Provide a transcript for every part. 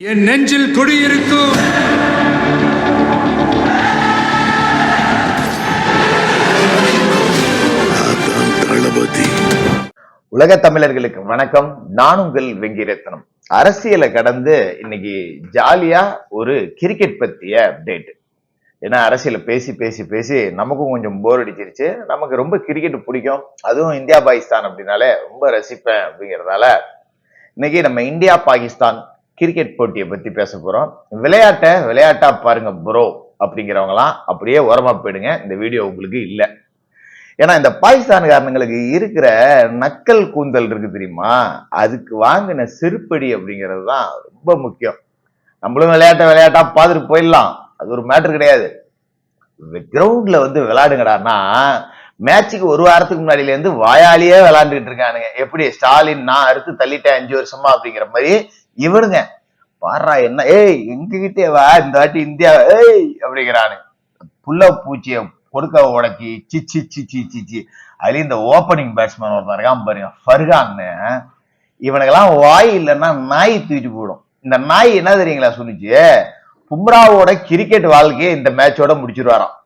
என் நெஞ்சில் குடியிருக்கும் உலக தமிழர்களுக்கு வணக்கம். நான் உங்கள் வெங்கிரத்னம். அரசியலை கடந்து இன்னைக்கு ஜாலியா ஒரு கிரிக்கெட் பத்திய அப்டேட். ஏன்னா அரசியலை பேசி பேசி பேசி நமக்கும் கொஞ்சம் போர் அடிச்சிருச்சு. நமக்கு ரொம்ப கிரிக்கெட் பிடிக்கும், அதுவும் இந்தியா பாகிஸ்தான் அப்படின்னாலே ரொம்ப ரசிப்பேன். அப்படிங்கிறதால இன்னைக்கு நம்ம இந்தியா பாகிஸ்தான் கிரிக்கெட் போட்டியை பத்தி பேச போறோம். விளையாட்டா பாருங்க ப்ரோ அப்படிங்கிறவங்களாம் அப்படியே ஓரமா போயிடுங்க, இந்த வீடியோ உங்களுக்கு இல்லை. ஏன்னா இந்த பாகிஸ்தான்காரனுங்களுக்கு இருக்கிற நக்கல் கூந்தல் இருக்கு தெரியுமா, அதுக்கு வாங்கின செருப்படி அப்படிங்கிறது தான் ரொம்ப முக்கியம். நம்மளும் விளையாட்டா பார்த்துட்டு போயிடலாம், அது ஒரு மேட்டர் கிடையாது. கிரவுண்ட்ல வந்து விளையாடுங்கடான்னா மேட்சுக்கு ஒரு வாரத்துக்கு முன்னாடியில இருந்து வாயாலேயே விளையாண்டுட்டு இருக்கானுங்க. எப்படி ஸ்டாலின் நான் அறுத்து தள்ளிட்டேன் 5 வருஷமா அப்படிங்கிற மாதிரி இவருங்க பாடுறா என்ன எங்ககிட்டே வா இந்த வாட்டி இந்தியா அப்படிங்கிறானு. புள்ள பூச்சிய கொடுக்க உடக்கி சிச்சி சிச்சி சிச்சி. அதுலயும் இந்த ஓப்பனிங் பேட்ஸ்மேன் ஒருத்தன் இருக்கான் பாருங்க, ஃபர்கான்னு. இவனுக்கெல்லாம் வாய் இல்லைன்னா நாய் தூக்கிட்டு போயிடும். இந்த நாய் என்ன தெரியுங்களா சொன்னிச்சு, பும்ராவோட கிரிக்கெட் வாழ்க்கையை இந்த மேட்சோட முடிச்சிருவாராம்.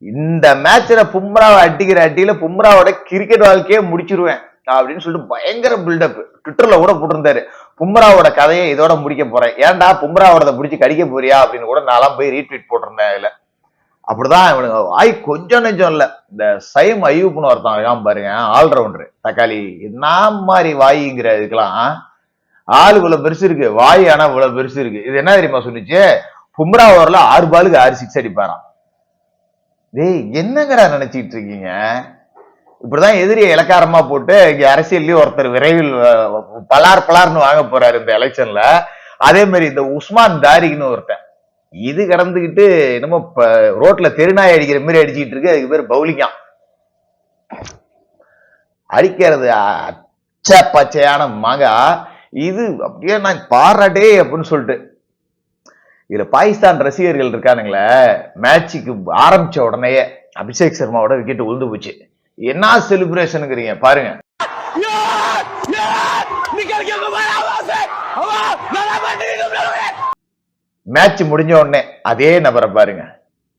இந்த மேட்ச்ல பும்ராவை அடிக்கிற அடியில பும்ராவோட கிரிக்கெட் வாழ்க்கையே முடிச்சிருவேன் அப்படின்னு சொல்லிட்டு பயங்கர பில்டப் ட்விட்டர்ல கூட போட்டிருந்தாரு. பும்ராவோட கதையை இதோட முடிக்க போறேன், ஏன்டா பும்ராவோட பிடிச்சி கடிக்க போறியா அப்படின்னு கூட நான் போய் ரீட்வீட் போட்டிருந்தேன். இதுல அப்படிதான் இவனுங்க வாய் கொஞ்சம் நெஞ்சம் இல்ல. இந்த சைம் ஐயூப்னு ஒருத்தன் இருக்கான் பாருங்க, ஆல்ரவுண்டர் தக்காளி. என்ன மாதிரி வாய்ங்கிற இதுக்கெல்லாம் ஆளு இவ்வளவு பெருசு இருக்கு, வாய் ஆனா இவ்வளவு பெருசு இருக்கு. இது என்ன தெரியுமா சொல்லிச்சு, பும்ரா ஓவர்ல 6 பாலுக்கு 6 6 அடிப்பாராம். டேய் என்னங்கடா நினைச்சிட்டு இருக்கீங்க? இப்படிதான் எதிரியை இலக்காரமா போட்டு இங்க அரசியல்லயும் ஒருத்தர் விரைவில் பலார்னு வாங்க போறாரு இந்த எலெக்ஷன்ல. அதே மாதிரி இந்த உஸ்மான் தாரிக்னு ஒருத்தன் இது கடந்துகிட்டு என்னமோ ரோட்ல தெருநாய் அடிக்கிற மாதிரி அடிச்சுட்டு இருக்கு. அதுக்கு பேர் பவுலிங்கா. அடிக்கிறது அச்ச பச்சையான மகா. இது அப்படியே நான் பாராட்டே அப்படின்னு சொல்லிட்டு இதுல பாகிஸ்தான் ரசிகர்கள் இருக்கானுங்களே, மேட்சுக்கு ஆரம்பிச்ச உடனே அபிஷேக் சர்மாவோட விக்கெட் உழுந்து போச்சு. என்ன செலிப்ரேஷனுங்கிறீங்க பாருங்க. மேட்ச் முடிஞ்ச உடனே அதே நபரை பாருங்க,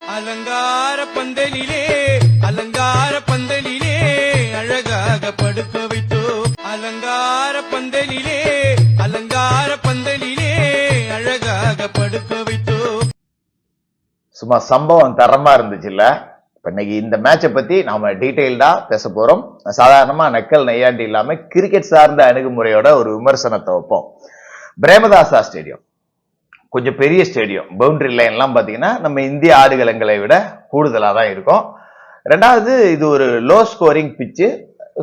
அலங்கார பந்தலிலே அழகாக படுக்க வைத்தோ, அலங்கார பந்தலிலே அழகாக படுக்க வைத்தோ. சும்மா சம்பவம் தரமா இருந்துச்சுல்ல. இன்னைக்கு இந்த மேட்சை பத்தி நாம டீடைல்டா பேச போறோம். சாதாரணமா நக்கல் நையாண்டி இல்லாம கிரிக்கெட் சார்ந்த அணுகுமுறையோட ஒரு விமர்சனத்தை வைப்போம். பிரேமதாசா ஸ்டேடியம் கொஞ்சம் பெரிய ஸ்டேடியம். பவுண்டரி லைன் எல்லாம் பாத்தீங்கன்னா நம்ம இந்திய ஆடுகளங்களை விட கூடுதலா தான் இருக்கும். ரெண்டாவது இது ஒரு லோ ஸ்கோரிங் பிச்சு,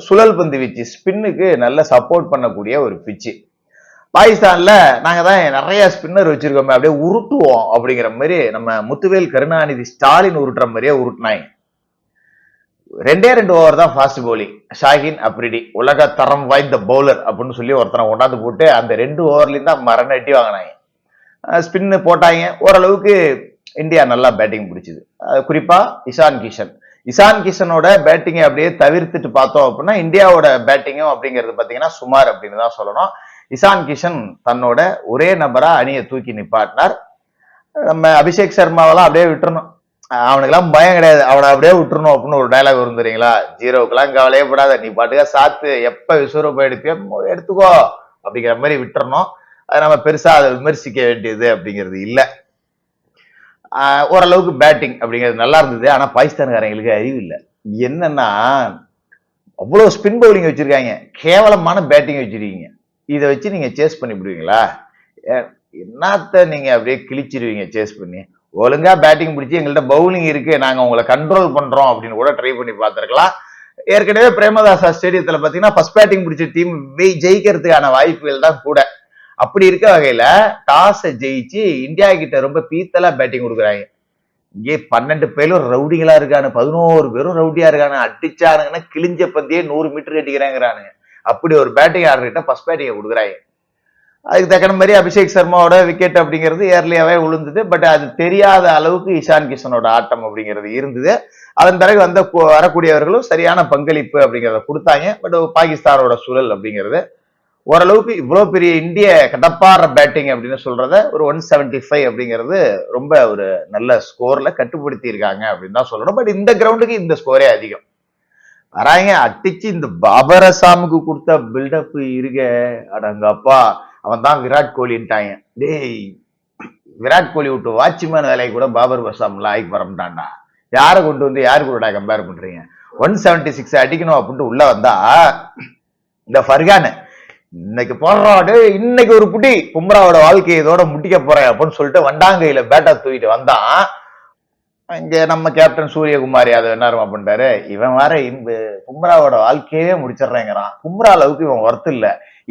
சுழல் பந்து வீச்சு ஸ்பின்னுக்கு நல்ல சப்போர்ட் பண்ணக்கூடிய ஒரு பிச்சு. பாகிஸ்தான்ல நாங்க தான் நிறைய ஸ்பின்னர் வச்சிருக்கோமே, அப்படியே உருட்டுவோம் அப்படிங்கிற மாதிரி நம்ம முத்துவேல் கருணாநிதி ஸ்டாலின் உருட்டுற மாதிரியே உருட்டினாங்க. 2 ஓவர் தான் ஃபாஸ்ட் பவுலிங். ஷாஹின் அப்ரிடி உலக தரம் வாய்ந்த பவுலர் அப்படின்னு சொல்லி ஒருத்தனை கொண்டாந்து போட்டு அந்த 2 ஓவர்லயும் தான் மரணட்டி வாங்கினாங்க. ஸ்பின்னு போட்டாங்க. ஓரளவுக்கு இந்தியா நல்லா பேட்டிங் பிடிச்சது. குறிப்பா இஷான் கிஷனோட பேட்டிங்கை அப்படியே தவிர்த்துட்டு பார்த்தோம் அப்படின்னா இந்தியாவோட பேட்டிங்கும் அப்படிங்கிறது பாத்தீங்கன்னா சுமார் அப்படின்னு தான் சொல்லணும். இஷான் கிஷன் தன்னோட ஒரே நபரா அணியை தூக்கி நிப்பாட்டினார். நம்ம அபிஷேக் சர்மாவெல்லாம் அப்படியே விட்டுறணும், அவனுக்கெல்லாம் பயம் கிடையாது, அவனை அப்படியே விட்டுறணும் அப்படின்னு ஒரு டைலாக் வரும் தெரியுங்களா, 0க்கெல்லாம் கவலையே படாத, நீ பாட்டுக்க சாத்து எப்ப விஸ்வரூபம் எடுப்பியோ எடுத்துக்கோ அப்படிங்கிற மாதிரி விட்டுறணும். அது நம்ம பெருசா அதை விமர்சிக்க வேண்டியது அப்படிங்கிறது இல்லை. ஓரளவுக்கு பேட்டிங் அப்படிங்கிறது நல்லா இருந்தது. ஆனா பாகிஸ்தான்காரங்களுக்கு அறிவு இல்லை. என்னன்னா அவ்வளவு ஸ்பின் பவுலிங் வச்சிருக்காங்க, கேவலமான பேட்டிங் வச்சிருக்கீங்க. இதை வச்சு நீங்க சேஸ் பண்ணி விடுவீங்களா? என்னத்த நீங்க அப்படியே கிழிச்சிருவீங்க சேஸ் பண்ணி. ஒழுங்கா பேட்டிங் பிடிச்சி எங்கள்கிட்ட பவுலிங் இருக்கு, நாங்க உங்களை கண்ட்ரோல் பண்றோம் அப்படின்னு கூட ட்ரை பண்ணி பார்த்திருக்கலாம். ஏற்கனவே பிரேமதாசா ஸ்டேடியத்துல பாத்தீங்கன்னா ஃபர்ஸ்ட் பேட்டிங் பிடிச்ச டீம் ஜெயிக்கிறதுக்கான வாய்ப்புகள் தான் கூட. அப்படி இருக்க வகையில டாஸை ஜெயிச்சு இந்தியா கிட்ட ரொம்ப பீத்தலா பேட்டிங் கொடுக்குறாங்க. இங்கே 12 பேரும் ரவுடிங்களா இருக்கானு, 11 பேரும் ரவுடியா இருக்கானு, அடிச்சானுங்கன்னா கிழிஞ்ச பந்தியே 100 மீட்டர் அடிக்கிறாங்கிறானுங்க. அப்படி ஒரு பேட்டிங் ஆர்டர்கிட்ட ஃபர்ஸ்ட் பேட்டிங்கை கொடுக்குறாங்க. அதுக்கு தக்கன மாதிரி அபிஷேக் சர்மாவோட விக்கெட் அப்படிங்கிறது ஏர்லியாவே விழுந்தது. பட் அது தெரியாத அளவுக்கு இஷான் கிஷனோட ஆட்டம் அப்படிங்கிறது இருந்தது. அதன் பிறகு வரக்கூடியவர்களும் சரியான பங்களிப்பு அப்படிங்கிறத கொடுத்தாங்க. பட் பாகிஸ்தானோட சூழல் அப்படிங்கிறது ஓரளவுக்கு இவ்வளவு பெரிய இந்திய கடப்பாற பேட்டிங் அப்படின்னு சொல்றத ஒரு 175 அப்படிங்கிறது ரொம்ப ஒரு நல்ல ஸ்கோர்ல கட்டுப்படுத்தி இருக்காங்க அப்படின்னு தான் சொல்லணும். பட் இந்த கிரவுண்டுக்கு இந்த ஸ்கோரே அதிகம். வராங்க அட்டிச்சு இந்த பாபர் அசாமுக்கு கொடுத்த பில்டப் இருக்க அடங்கப்பா, அவன் தான் விராட் கோலின்ட்டாங்க. டேய், விராட் கோலி விட்டு வாட்ச்மேன் வேலையை கூட பாபர் அசாம்ல ஆகி வரம்டாண்டா. யாரை கொண்டு வந்து யாரு கூட கம்பேர் பண்றீங்க? 176 அடிக்கணும் அப்படின்ட்டு உள்ள வந்தா இந்த ஃபர்கான் இன்னைக்கு போடுறாடு, இன்னைக்கு ஒரு புடி பும்ராவோட வாழ்க்கையை இதோட முட்டிக்க போறேன் அப்படின்னு சொல்லிட்டு வண்டாங்கையில பேட்டா தூக்கிட்டு வந்தான். இங்க நம்ம கேப்டன் சூரியகுமார் யாதவ் என்ன பண்றாரு, இவன் வேற பும்ராவோட வாழ்க்கையே முடிச்சிடுறேங்கிறான். பும்ரா அளவுக்கு இவன் ஒர்த்து இல்ல,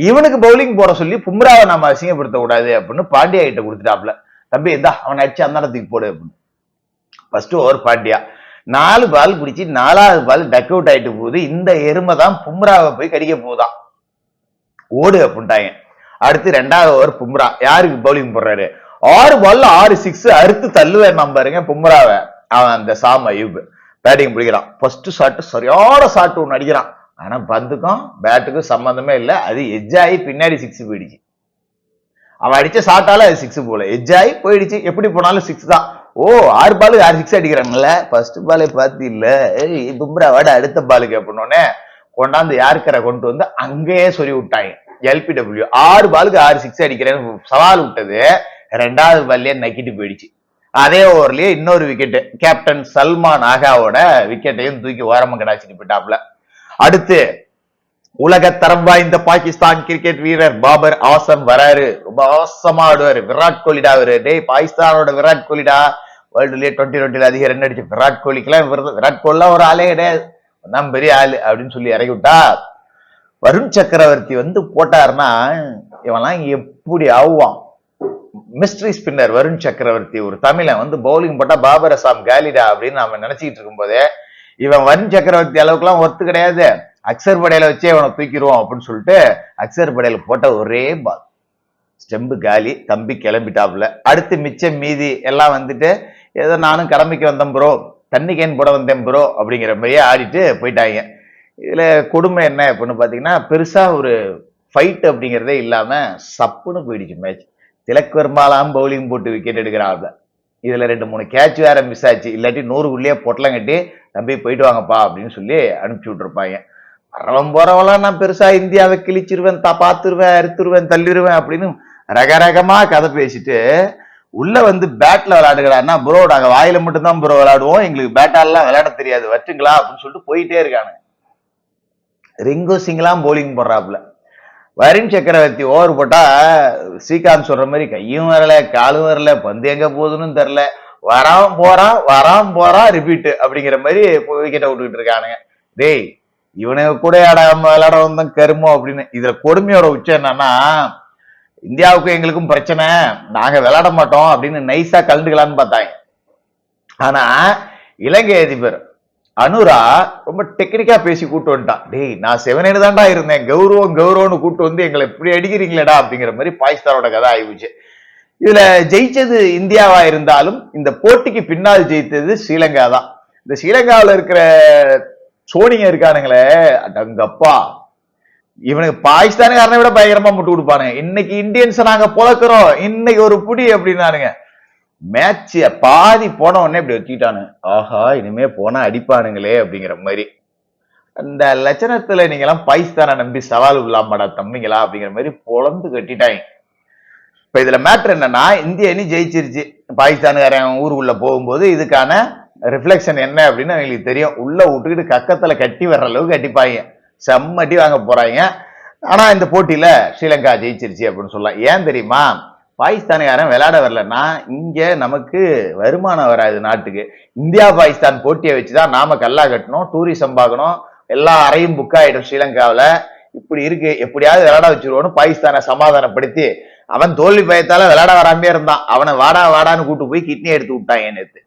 இவனுக்கு பவுலிங் போட சொல்லி பும்ராவை நம்ம அசிங்கப்படுத்த கூடாது அப்படின்னு பாண்டியா கிட்ட கொடுத்துட்டாப்ல. தம்பி இந்தா அவன் அடிச்சு அந்த இடத்துக்கு போடு அப்படின்னு. ஃபர்ஸ்ட் ஓவர் பாண்டியா 4 பால் பிடிச்சி 4வது பால் டக் அவுட் ஆயிட்டு போகுது. இந்த எருமை தான் பும்ராவை போய் கடிக்க போகுதான், ஓடு அப்படின்ட்டாங்க. அடுத்து 2வது ஓவர் பும்ரா யாருக்கு பவுலிங் போடுறாரு, 6 பால்ல 6 6 அறுத்து தள்ளுவேன் பாருங்க பும்ராவை. அவன் அந்த சாம் அயூப் பேட்டிங் பிடிக்கிறான். ஃபர்ஸ்ட் ஷாட் சரியான ஷாட் ஒன்று அடிக்கிறான். ஆனா பந்துக்கும் பேட்டுக்கும் சம்பந்தமே இல்லை. அது எஜ் ஆகி பின்னாடி 6 போயிடுச்சு. அவன் அடிச்ச ஷாட்டால அது 6 போல, எஜ் ஆகி போயிடுச்சு. எப்படி போனாலும் 6 தான். ஓ 6 பாலுக்கு 6 6 அடிக்கிறாங்கல்ல, ஃபர்ஸ்ட் பாலே பார்த்து இல்ல பும்ராவோட அடுத்த பாலுக்கு அப்படின்னோடனே கொண்டாந்து யாருக்கரை கொண்டு வந்து அங்கேயே சொல்லி விட்டாங்க. எல்பிடபிள்யூ 6 பாலுக்கு 6 6 அடிக்கிறேன்னு சவால் விட்டது 2வது பால்லே நக்கிட்டு போயிடுச்சு. அதே ஓவர்லயே இன்னொரு விக்கெட் கேப்டன் சல்மான் ஆகாவோட விக்கெட்டையும் தூக்கி ஓரமா கடாச்சிட்டு போயிட்டாப்ல. அடுத்து உலக தரம் வாய்ந்த பாகிஸ்தான் கிரிக்கெட் வீரர் பாபர் ஆசம் வராரு. ரொம்ப ஆசமா ஆடுவாரு. விராட் கோலிடா அவரு. டேய் பாகிஸ்தானோட விராட் கோலிடா, வேர்ல்டுலயே 2020 அதிக ரன் அடிச்சு விராட் கோலிக்கெல்லாம் விராட் கோலிலாம் ஒரு ஆளே கிடையாது, தான் பெரிய ஆளு அப்படின்னு சொல்லி இறக்கி விட்டா. வருண் சக்கரவர்த்தி வந்து போட்டாருன்னா இவன்லாம் எப்படி ஆகுவான்? மிஸ்ட்ரி ஸ்பின்னர் வருண் சக்கரவர்த்தி ஒரு தமிழன் வந்து பவுலிங் போட்டா பாபர் அசாம் காலிடா அப்படின்னு நாம நினைச்சிட்டு இருக்கும் போதே, இவன் வருண் சக்கரவர்த்தி அளவுக்கு எல்லாம் ஒர்த்து கிடையாது, அக்சர் படேல வச்சே அவனை தூக்கிடுவோம் அப்படின்னு சொல்லிட்டு அக்சர் படேல போட்ட ஒரே பால் ஸ்டெம்பு காலி. தம்பி கிளம்பிட்டாப்ல. அடுத்து மிச்சம் மீதி எல்லாம் வந்துட்டு ஏதோ நானும் கடமைக்கு வந்தேன் ப்ரோ, தண்ணி கேன் போட வந்தேன் ப்ரோ அப்படிங்கிற மாதிரியே ஆடிட்டு போயிட்டாங்க. இதுல கொடுமை என்ன அப்படின்னு பாத்தீங்கன்னா, பெருசா ஒரு ஃபைட் அப்படிங்கிறதே இல்லாம சப்புன்னு போயிடுச்சு மேட்ச். திலக் வர்மாலாம் பவுலிங் போட்டு விக்கெட் எடுக்கிறாப்ல. இதுல 2-3 கேட்ச் வேற மிஸ் ஆச்சு. இல்லாட்டி 100 பொட்டலம் கட்டி தம்பி போயிட்டு வாங்கப்பா அப்படின்னு சொல்லி அனுப்பிச்சு விட்டுருப்பாங்க. வரவன் போறவெல்லாம் நான் பெருசா இந்தியாவை கிழிச்சிருவேன், பாத்துருவேன், அறுத்துருவேன், தள்ளிடுவேன் அப்படின்னு ரகரகமா கதை பேசிட்டு உள்ள வந்து பேட்ல விளையாடுகிறான்னா, ப்ரோ நாங்க வாயில மட்டும்தான் ப்ரோ விளையாடுவோம், எங்களுக்கு பேட்டாலாம் விளையாட தெரியாது வச்சுங்களா அப்படின்னு சொல்லிட்டு போயிட்டே இருக்காங்க. ரிங்கு சிங்லாம் பவுலிங் போடுறாப்புல. வருண் சக்கரவர்த்தி ஓவர் போட்டா ஸ்ரீகாந்த் சொல்ற மாதிரி கையும் வரல காலும் வரல, பந்து எங்க போகுதுன்னு தெரியல, வராம போறான் ரிப்பீட் அப்படிங்கிற மாதிரி விக்கெட்டை விட்டுக்கிட்டு இருக்கானுங்க. டேய் இவனுக்கு கூட விளையாட வந்தான் கருமோ அப்படின்னு. இதுல கொடுமையோட உச்சம் என்னன்னா, இந்தியாவுக்கும் எங்களுக்கும் பிரச்சனை, நாங்க விளையாட மாட்டோம் அப்படின்னு நைஸா கலந்துக்கலான்னு பார்த்தாங்க. ஆனா இலங்கை அதிபர் அனுரா ரொம்ப டெக்னிக்கா பேசி கூட்டு வந்துட்டான். டேய் நான் 7 தான்டா இருந்தேன், கௌரவம்னு கூட்டு வந்து எங்களை இப்படி அடிக்கிறீங்களேடா அப்படிங்கிற மாதிரி பாகிஸ்தானோட கதை ஆயிடுச்சு. இதுல ஜெயிச்சது இந்தியாவா இருந்தாலும் இந்த போட்டிக்கு பின்னால் ஜெயித்தது ஸ்ரீலங்கா தான். இந்த ஸ்ரீலங்காவில் இருக்கிற சோனிங்க இருக்கானுங்களே அடங்கப்பா, இவனுக்கு பாகிஸ்தானுக்காரனை விட பயங்கரமா முட்டு கொடுப்பானுங்க. இன்னைக்கு இந்தியன்ஸை நாங்க புழக்கிறோம், இன்னைக்கு ஒரு புடி அப்படின்னானுங்க. மேட்ச பாதி போன உடனே இப்படி வச்சுக்கிட்டானு, ஆஹா இனிமே போனா அடிப்பானுங்களே அப்படிங்கிற மாதிரி. அந்த லட்சணத்துல நீங்க எல்லாம் பாகிஸ்தானை நம்பி சவால் இல்லாமடா தம்பிங்களா அப்படிங்கிற மாதிரி பொழந்து கட்டிட்டாங்க. இப்ப இதுல மேட்ரு என்னன்னா, இந்திய அணி ஜெயிச்சிருச்சு. பாகிஸ்தானுக்காரன் ஊருக்குள்ள போகும்போது இதுக்கான ரிஃப்ளெக்ஷன் என்ன அப்படின்னு அவங்களுக்கு தெரியும். உள்ள விட்டுக்கிட்டு கக்கத்துல கட்டி வர்ற அளவுக்கு கட்டிப்பாங்க, செம்மட்டி வாங்க போறாங்க. ஆனா இந்த போட்டியில ஸ்ரீலங்கா ஜெயிச்சிருச்சு அப்படின்னு சொல்லலாம். ஏன் தெரியுமா? பாகிஸ்தானுக்காரன் விளையாட வரலன்னா இங்க நமக்கு வருமானம் வராது நாட்டுக்கு. இந்தியா பாகிஸ்தான் போட்டியை வச்சுதான் நாம கல்லா கட்டணும், டூரிசம் பார்க்கணும், எல்லா அறையும் புக் ஆயிடும் ஸ்ரீலங்காவில. இப்படி இருக்கு, எப்படியாவது விளையாட வச்சிருவோன்னு பாகிஸ்தானை சமாதானப்படுத்தி, அவன் தோல்வி பயத்தால விளையாட வராமே இருந்தான். அவனை வாடான்னு கூட்டு போய் கிட்னி எடுத்து விட்டாங்க. நேத்து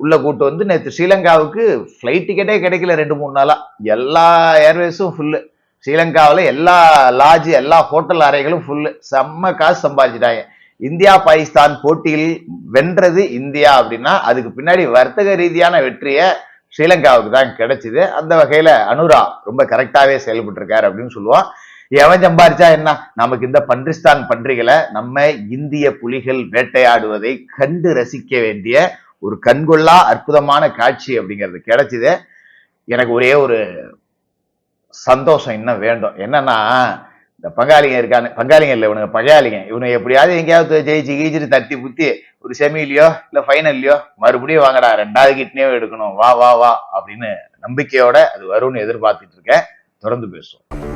உள்ள கூட்டு வந்து நேற்று ஸ்ரீலங்காவுக்கு பிளைட் டிக்கெட்டே கிடைக்கல 2-3 நாளா. எல்லா ஏர்வேஸும் ஃபுல்லு. ஸ்ரீலங்காவில எல்லா லாட்ஜ் எல்லா ஹோட்டல் அறைகளும் ஃபுல்லு. செம்ம காசு சம்பாதிச்சிட்டாங்க. இந்தியா பாகிஸ்தான் போட்டியில் வென்றது இந்தியா அப்படின்னா அதுக்கு பின்னாடி வர்த்தக ரீதியான வெற்றிய ஸ்ரீலங்காவுக்கு தான் கிடைச்சது. அந்த வகையில அனுரா ரொம்ப கரெக்டாவே செயல்பட்டு இருக்காரு அப்படின்னு சொல்லுவான். எவன் சம்பாரிச்சா என்ன, நமக்கு இந்த பன்றிஸ்தான் பன்றிகளை நம்ம இந்திய புலிகள் வேட்டையாடுவதை கண்டு ரசிக்க வேண்டிய ஒரு கண்கொள்ளா அற்புதமான காட்சி அப்படிங்கிறது கிடைச்சது. எனக்கு ஒரே ஒரு சந்தோஷம் இன்னும் வேண்டும். என்னன்னா, இந்த பங்காளிங்க இருக்காங்க, பங்காளிங்க இல்ல இவனுங்க பகையாளிங்க, இவனுங்க எப்படியாவது எங்கேயாவது ஜெயிச்சு கீச்சிட்டு தட்டி புத்தி ஒரு செமிலையோ இல்ல ஃபைனல்லையோ மறுபடியும் வாங்கடா 2வது கிட்னியோ எடுக்கணும், வா வா வா அப்படின்னு நம்பிக்கையோட அது வரும்னு எதிர்பார்த்துட்டு இருக்கேன். தொடர்ந்து பேசுவோம்.